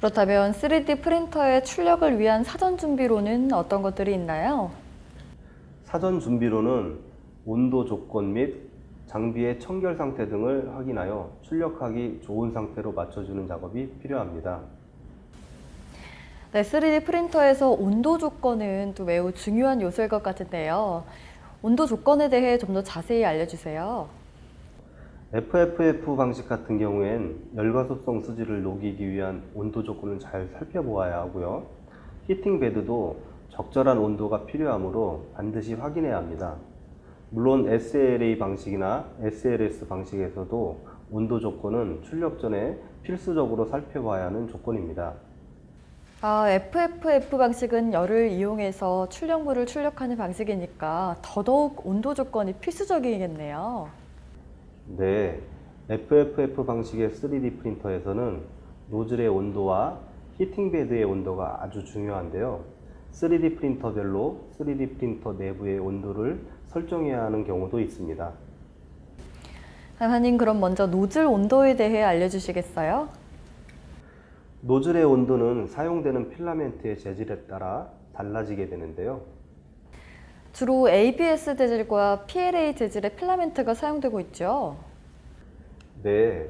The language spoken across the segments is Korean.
그렇다면 3D 프린터의 출력을 위한 사전 준비로는 어떤 것들이 있나요? 사전 준비로는 온도 조건 및 장비의 청결 상태 등을 확인하여 출력하기 좋은 상태로 맞춰주는 작업이 필요합니다. 네, 3D 프린터에서 온도 조건은 또 매우 중요한 요소일 것 같은데요. 온도 조건에 대해 좀 더 자세히 알려주세요. FFF 방식 같은 경우엔 열과습성 수지를 녹이기 위한 온도 조건을 잘 살펴보아야 하고요. 히팅 베드도 적절한 온도가 필요하므로 반드시 확인해야 합니다. 물론 SLA 방식이나 SLS 방식에서도 온도 조건은 출력 전에 필수적으로 살펴봐야 하는 조건입니다. FFF 방식은 열을 이용해서 출력물을 출력하는 방식이니까 더더욱 온도 조건이 필수적이겠네요. 네, FFF 방식의 3D 프린터에서는 노즐의 온도와 히팅 베드의 온도가 아주 중요한데요. 3D 프린터별로 3D 프린터 내부의 온도를 설정해야 하는 경우도 있습니다. 강사님, 그럼 먼저 노즐 온도에 대해 알려주시겠어요? 노즐의 온도는 사용되는 필라멘트의 재질에 따라 달라지게 되는데요. 주로 ABS 재질과 PLA 재질의 필라멘트가 사용되고 있죠. 네,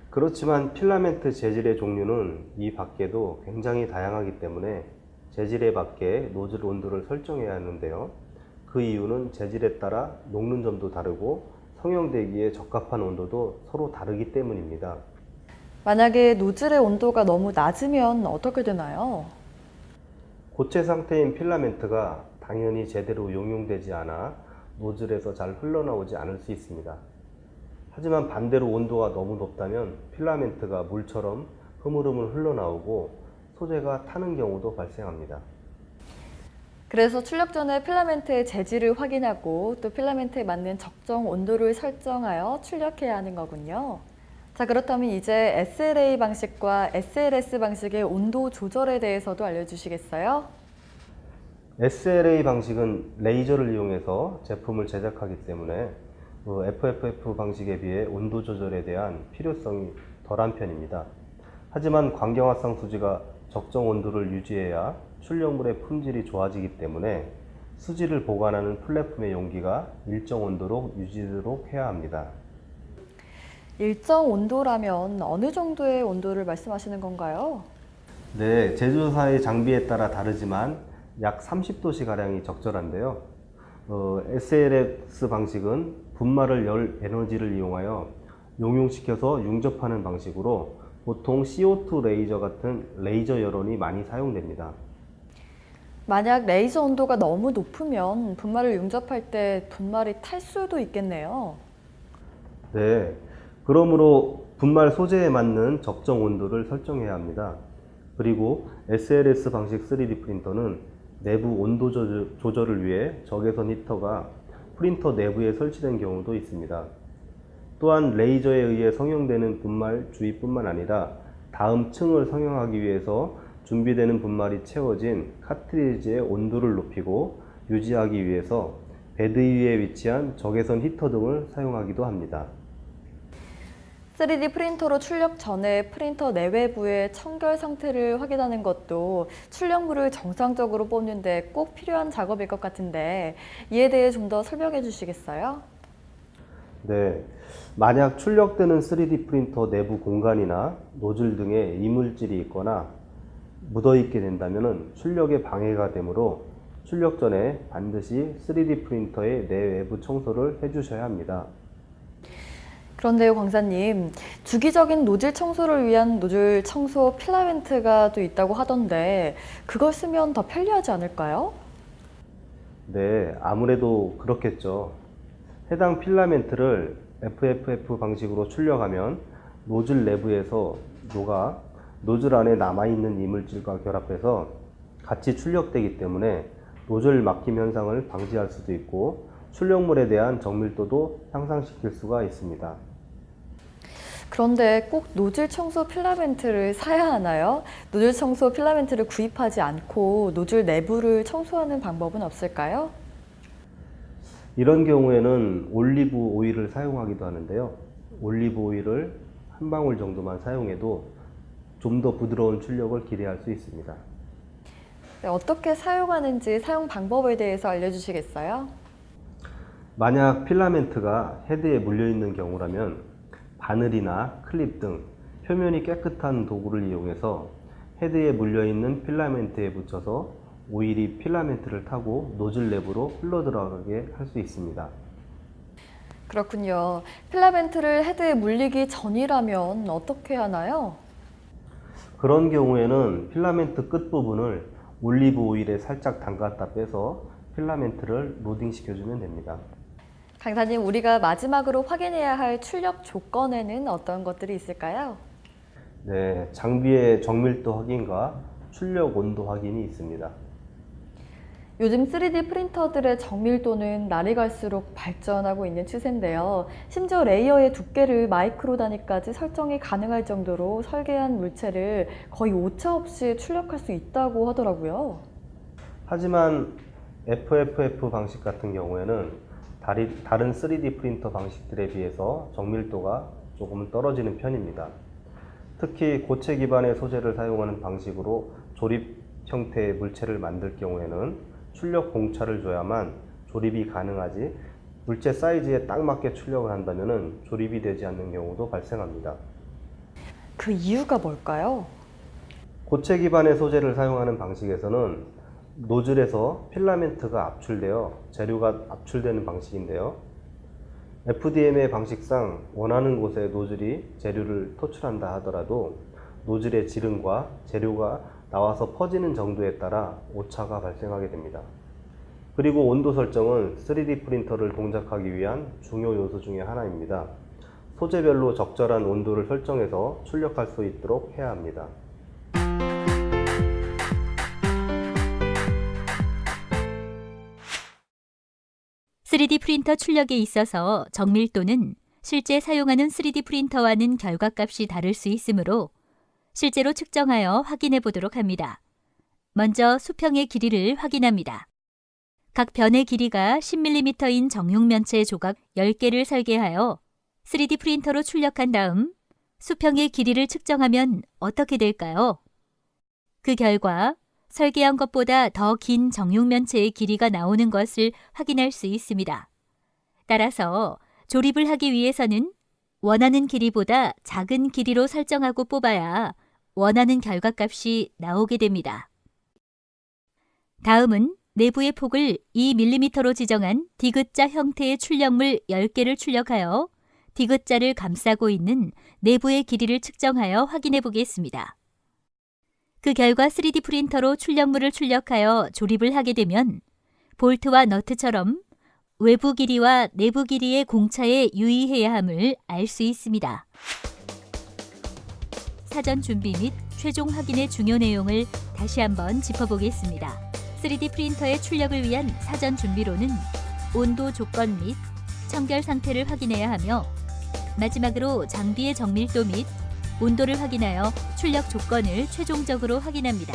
그렇지만 필라멘트 재질의 종류는 이 밖에도 굉장히 다양하기 때문에 재질에 맞게 노즐 온도를 설정해야 하는데요. 그 이유는 재질에 따라 녹는 점도 다르고 성형되기에 적합한 온도도 서로 다르기 때문입니다. 만약에 노즐의 온도가 너무 낮으면 어떻게 되나요? 고체 상태인 필라멘트가 당연히 제대로 용융되지 않아 노즐에서 잘 흘러나오지 않을 수 있습니다. 하지만 반대로 온도가 너무 높다면 필라멘트가 물처럼 흐물흐물 흘러나오고 소재가 타는 경우도 발생합니다. 그래서 출력 전에 필라멘트의 재질을 확인하고 또 필라멘트에 맞는 적정 온도를 설정하여 출력해야 하는 거군요. 자, 그렇다면 이제 SLA 방식과 SLS 방식의 온도 조절에 대해서도 알려주시겠어요? SLA 방식은 레이저를 이용해서 제품을 제작하기 때문에 FFF 방식에 비해 온도 조절에 대한 필요성이 덜한 편입니다. 하지만 광경화성 수지가 적정 온도를 유지해야 출력물의 품질이 좋아지기 때문에 수지를 보관하는 플랫폼의 용기가 일정 온도로 유지되도록 해야 합니다. 일정 온도라면 어느 정도의 온도를 말씀하시는 건가요? 네, 제조사의 장비에 따라 다르지만 약 30도씨 가량이 적절한데요. SLS 방식은 분말을 열 에너지를 이용하여 용융시켜서 융접하는 방식으로 보통 CO2 레이저 같은 레이저 열원이 많이 사용됩니다. 만약 레이저 온도가 너무 높으면 분말을 융접할 때 분말이 탈 수도 있겠네요. 네, 그러므로 분말 소재에 맞는 적정 온도를 설정해야 합니다. 그리고 SLS 방식 3D 프린터는 내부 온도 조절을 위해 적외선 히터가 프린터 내부에 설치된 경우도 있습니다. 또한 레이저에 의해 성형되는 분말 주위뿐만 아니라 다음 층을 성형하기 위해서 준비되는 분말이 채워진 카트리지의 온도를 높이고 유지하기 위해서 베드 위에 위치한 적외선 히터 등을 사용하기도 합니다. 3D 프린터로 출력 전에 프린터 내외부의 청결 상태를 확인하는 것도 출력물을 정상적으로 뽑는데 꼭 필요한 작업일 것 같은데 이에 대해 좀 더 설명해 주시겠어요? 네, 만약 출력되는 3D 프린터 내부 공간이나 노즐 등에 이물질이 있거나 묻어있게 된다면 출력에 방해가 되므로 출력 전에 반드시 3D 프린터의 내외부 청소를 해주셔야 합니다. 그런데요, 광사님, 주기적인 노즐 청소를 위한 노즐 청소 필라멘트가 또 있다고 하던데 그걸 쓰면 더 편리하지 않을까요? 네, 아무래도 그렇겠죠. 해당 필라멘트를 FFF 방식으로 출력하면 노즐 내부에서 녹아 노즐 안에 남아있는 이물질과 결합해서 같이 출력되기 때문에 노즐 막힘 현상을 방지할 수도 있고 출력물에 대한 정밀도도 향상시킬 수가 있습니다. 그런데 꼭 노즐 청소 필라멘트를 사야 하나요? 노즐 청소 필라멘트를 구입하지 않고 노즐 내부를 청소하는 방법은 없을까요? 이런 경우에는 올리브 오일을 사용하기도 하는데요. 올리브 오일을 한 방울 정도만 사용해도 좀 더 부드러운 출력을 기대할 수 있습니다. 네, 어떻게 사용하는지 사용 방법에 대해서 알려주시겠어요? 만약 필라멘트가 헤드에 물려 있는 경우라면 바늘이나 클립 등 표면이 깨끗한 도구를 이용해서 헤드에 물려 있는 필라멘트에 붙여서 오일이 필라멘트를 타고 노즐 내부로 흘러 들어가게 할 수 있습니다. 그렇군요. 필라멘트를 헤드에 물리기 전이라면 어떻게 하나요? 그런 경우에는 필라멘트 끝부분을 올리브 오일에 살짝 담갔다 빼서 필라멘트를 로딩 시켜주면 됩니다. 강사님, 우리가 마지막으로 확인해야 할 출력 조건에는 어떤 것들이 있을까요? 네, 장비의 정밀도 확인과 출력 온도 확인이 있습니다. 요즘 3D 프린터들의 정밀도는 날이 갈수록 발전하고 있는 추세인데요. 심지어 레이어의 두께를 마이크로 단위까지 설정이 가능할 정도로 설계한 물체를 거의 오차 없이 출력할 수 있다고 하더라고요. 하지만 FFF 방식 같은 경우에는 다른 3D 프린터 방식들에 비해서 정밀도가 조금 떨어지는 편입니다. 특히 고체 기반의 소재를 사용하는 방식으로 조립 형태의 물체를 만들 경우에는 출력 공차를 줘야만 조립이 가능하지, 물체 사이즈에 딱 맞게 출력을 한다면 조립이 되지 않는 경우도 발생합니다. 그 이유가 뭘까요? 고체 기반의 소재를 사용하는 방식에서는 노즐에서 필라멘트가 압출되어 재료가 압출되는 방식인데요. FDM의 방식상 원하는 곳에 노즐이 재료를 토출한다 하더라도 노즐의 지름과 재료가 나와서 퍼지는 정도에 따라 오차가 발생하게 됩니다. 그리고 온도 설정은 3D 프린터를 동작하기 위한 중요 요소 중에 하나입니다. 소재별로 적절한 온도를 설정해서 출력할 수 있도록 해야 합니다. (3D) 프린터 출력에 있어서 정밀도는 실제 사용하는 3D 프린터와는 결과값이 다를 수 있으므로 실제로 측정하여 확인해 보도록 합니다. 먼저 수평의 길이를 확인합니다. 각 변의 길이가 10mm인 정육 면체 조각 10개를 설계하여 3D 프린터로 출력한 다음 수평의 길이를 측정하면 어떻게 될까요? 그 결과 설계한 것보다 더 긴 정육 면체의 길이가 나오는 것을 확인할 수 있습니다. 따라서 조립을 하기 위해서는 원하는 길이보다 작은 길이로 설정하고 뽑아야 원하는 결과값이 나오게 됩니다. 다음은 내부의 폭을 2mm로 지정한 디귿자 형태의 출력물 10개를 출력하여 디귿자를 감싸고 있는 내부의 길이를 측정하여 확인해 보겠습니다. 그 결과 3D 프린터로 출력물을 출력하여 조립을 하게 되면 볼트와 너트처럼 외부 길이와 내부 길이의 공차에 유의해야 함을 알 수 있습니다. 사전 준비 및 최종 확인의 중요 내용을 다시 한번 짚어보겠습니다. 3D 프린터의 출력을 위한 사전 준비로는 온도 조건 및 청결 상태를 확인해야 하며, 마지막으로 장비의 정밀도 및 온도를 확인하여 출력 조건을 최종적으로 확인합니다.